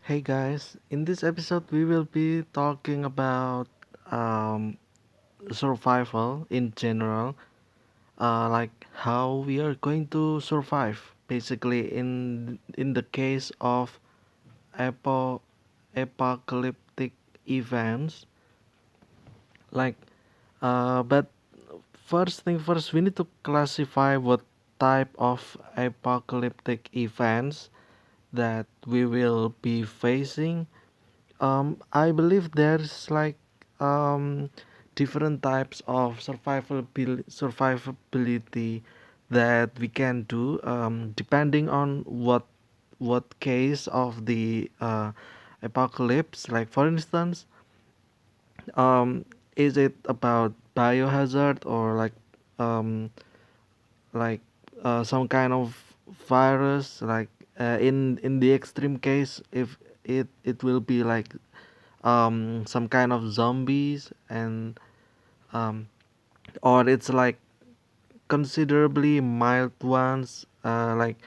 Hey guys, in this episode we will be talking about um, survival in general, like how we are going to survive. Basically, in the case of apo- apocalyptic events, like but first thing first, we need to classify what type of apocalyptic events that we will be facing. I believe there's like um, different types of survivability that we can do depending on what case of the apocalypse. Like for instance, um, is it about biohazard or um, like some kind of virus? Like in the extreme case, if it will be like some kind of zombies and um, or it's like considerably mild ones like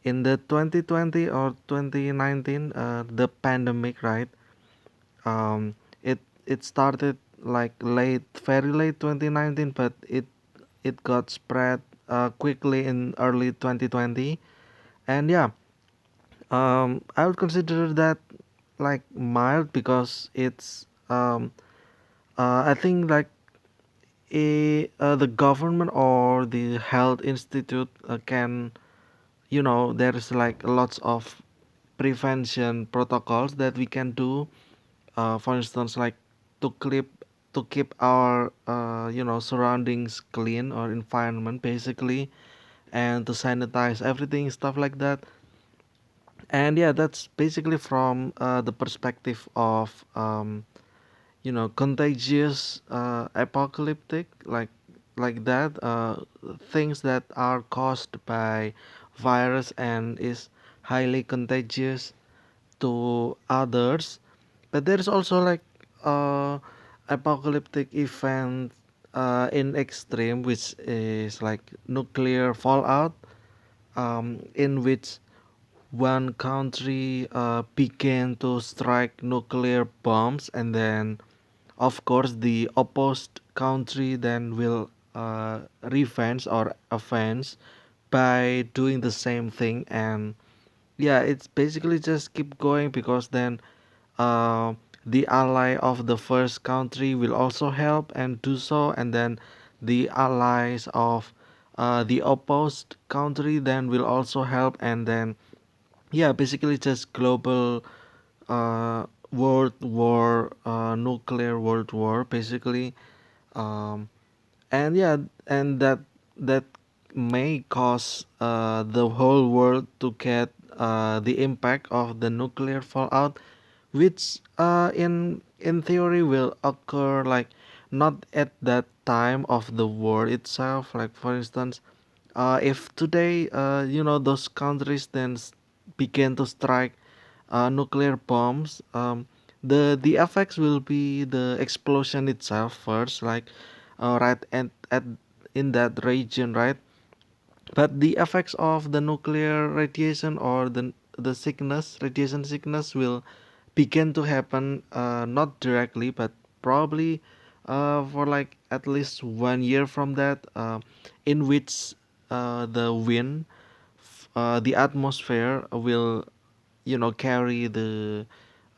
in the 2020 or 2019 the pandemic, right? It started like very late 2019, but it got spread quickly in early 2020. And yeah, I would consider that like mild because it's I think like the government or the health institute can, there's like lots of prevention protocols that we can do. For instance, like to keep our surroundings clean or environment basically, and to sanitize everything, stuff like that. And yeah, that's basically from the perspective of contagious, apocalyptic, like that, things that are caused by virus and is highly contagious to others. But there's also like uh apocalyptic event in extreme, which is like nuclear fallout, in which one country began to strike nuclear bombs, and then of course the opposed country then will revenge or offense by doing the same thing. And yeah, it's basically just keep going because then uh, the ally of the first country will also help and do so, and then the allies of the opposed country then will also help, and then yeah, basically just global world war, nuclear world war basically. um, and yeah, and that may cause the whole world to get the impact of the nuclear fallout, which in theory will occur like not at that time of the war itself. Like for instance, if today those countries then begin to strike nuclear bombs, the effects will be the explosion itself first, like right at in that region, right? But the effects of the nuclear radiation or the sickness, radiation sickness, will begin to happen not directly, but probably for like at least 1 year from that, in which the wind, the atmosphere will carry the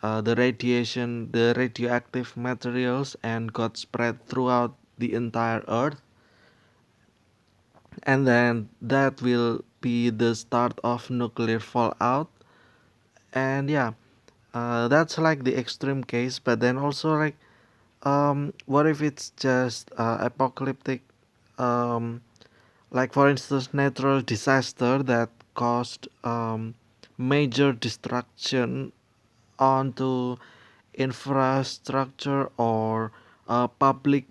radiation, the radioactive materials, and got spread throughout the entire earth. And then that will be the start of nuclear fallout. And yeah, that's like the extreme case. But then also like what if it's just apocalyptic, um like for instance natural disaster that caused major destruction onto infrastructure or public,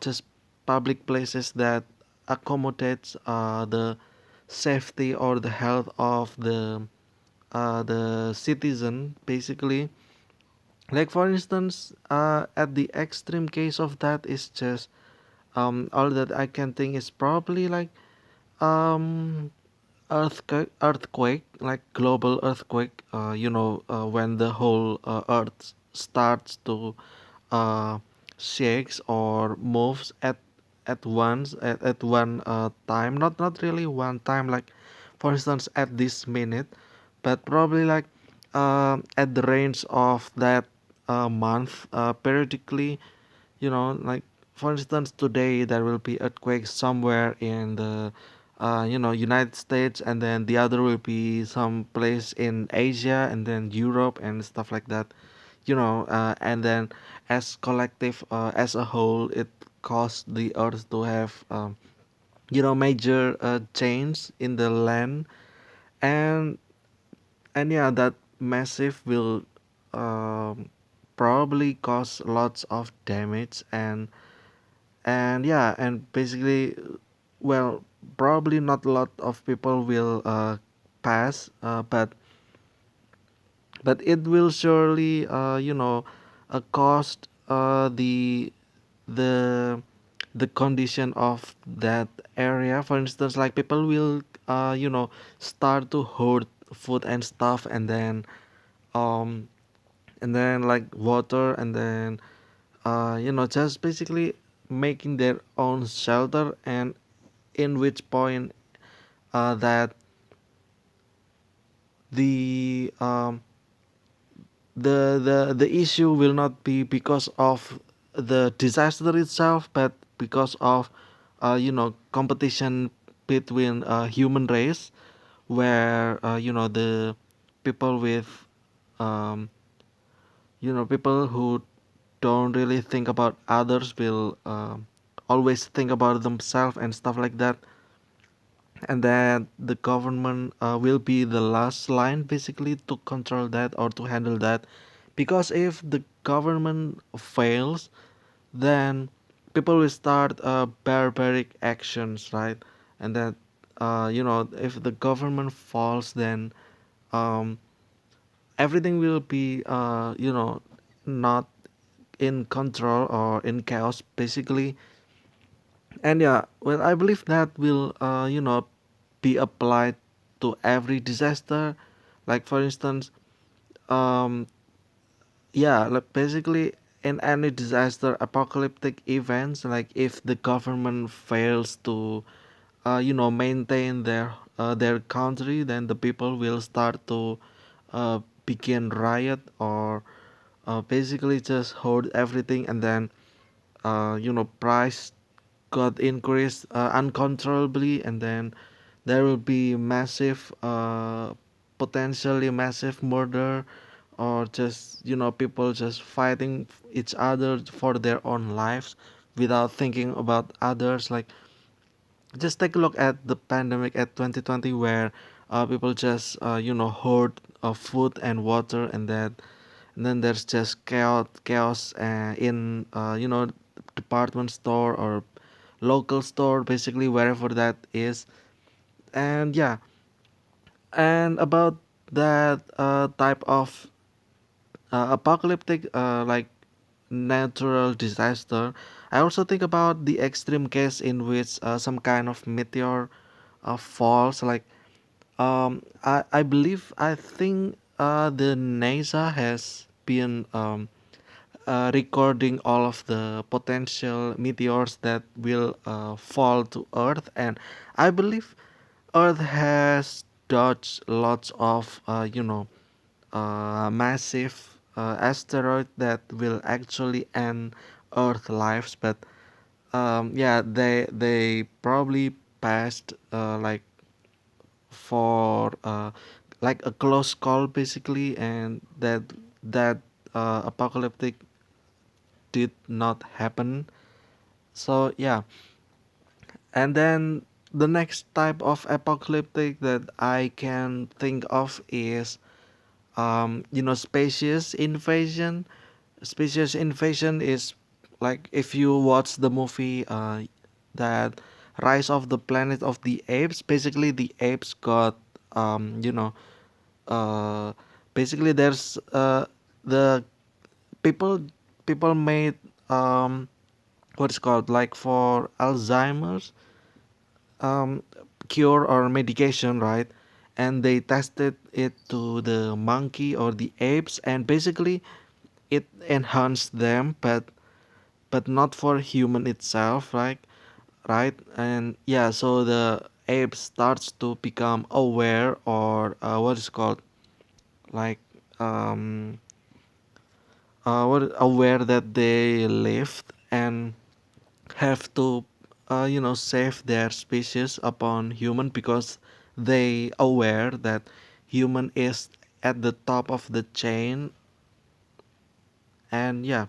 just public places that accommodates the safety or the health of the citizen basically. Like for instance, at the extreme case of that is just all that I can think is probably like um earthquake, like global earthquake, when the whole earth starts to uh, shakes or moves at once at one time, not really one time, like for instance at this minute, but probably like at the range of that month, periodically, like for instance today there will be earthquakes somewhere in the United States, and then the other will be some place in Asia, and then Europe and stuff like that, and then as collective, as a whole, it caused the earth to have major change in the land. And and yeah, that massive will um, probably cause lots of damage. And yeah, and basically, well, probably not a lot of people will pass, but it will surely cost the the condition of that area. For instance, like people will start to hoard food and stuff, um and then like water, and then just basically making their own shelter. And in which point that the the issue will not be because of the disaster itself, but because of competition between human race, where the people with um, people who don't really think about others will always think about themselves and stuff like that. And then the government will be the last line basically to control that or to handle that, because if the government fails, then people will start barbaric actions, right? And that if the government falls, then um, everything will be not in control or in chaos basically. And yeah, well, I believe that will be applied to every disaster. Like for instance, um yeah, like basically in any disaster apocalyptic events, like if the government fails to maintain their country, then the people will start to begin riot, or basically just hold everything. And then price got increased uncontrollably, and then there will be massive, potentially massive murder, or just people just fighting each other for their own lives without thinking about others. Like just take a look at the pandemic at 2020, where people just hoard food and water, and then there's just chaos in department store or local store, basically wherever that is. And yeah, and about that type of apocalyptic, like natural disaster, I also think about the extreme case in which some kind of meteor falls. Like I believe, I think the NASA has been recording all of the potential meteors that will fall to Earth. And I believe Earth has dodged lots of massive asteroid that will actually end Earth lives. But yeah, they probably passed like for like a close call basically, and that apocalyptic did not happen. So yeah, and then the next type of apocalyptic that I can think of is species invasion. Species invasion is like if you watch the movie that Rise of the Planet of the Apes. Basically the apes got um you know uh basically there's the people people made what's called like for Alzheimer's, um cure or medication, right? And they tested it to the monkey or the apes, and basically it enhanced them, but not for human itself, right? Right, and yeah, so the ape starts to become aware, or what is called, like, um, aware that they lived and have to save their species upon human, because they aware that human is at the top of the chain. And yeah,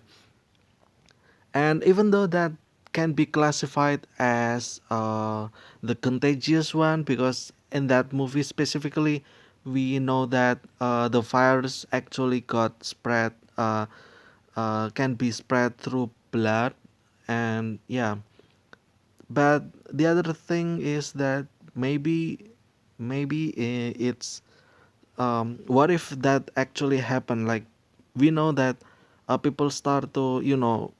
and even though that can be classified as the contagious one, because in that movie specifically we know that the virus actually got spread, can be spread through blood. And yeah, but the other thing is that maybe it's, what if that actually happened, like we know that people start to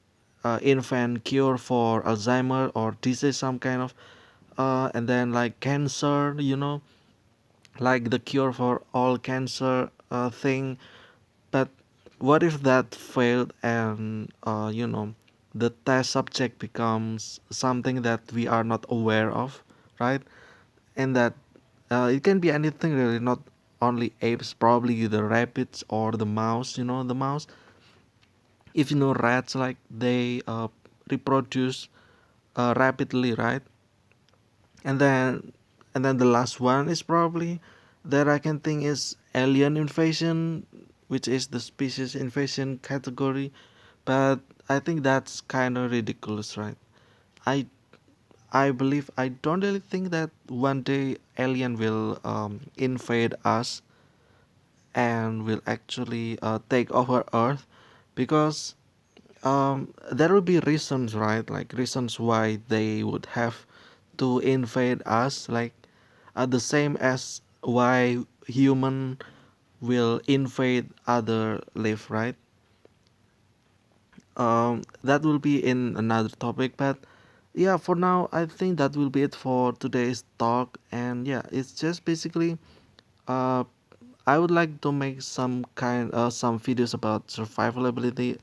invent cure for Alzheimer or disease, some kind of, and then like cancer, like the cure for all cancer thing. But what if that failed, and the test subject becomes something that we are not aware of, right? And that it can be anything really, not only apes, probably the rabbits or the mouse. The mouse, if rats, like they reproduce rapidly, right? And then the last one is probably that I can think is alien invasion, which is the species invasion category. But I think that's kind of ridiculous, right? I I believe, I don't really think that one day alien will invade us and will actually take over Earth, because there will be reasons, right? Like reasons why they would have to invade us, like the same as why human will invade other live, right? That will be in another topic, but yeah, for now I think that will be it for today's talk. And yeah, it's just basically, uh, I would like to make some videos about survivability,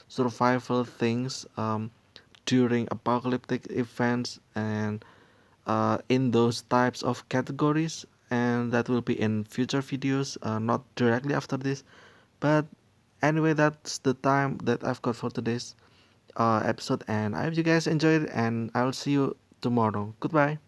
survival things during apocalyptic events, and in those types of categories. And that will be in future videos, not directly after this. But anyway, that's the time that I've got for today's episode, and I hope you guys enjoyed it, and I'll see you tomorrow. Goodbye.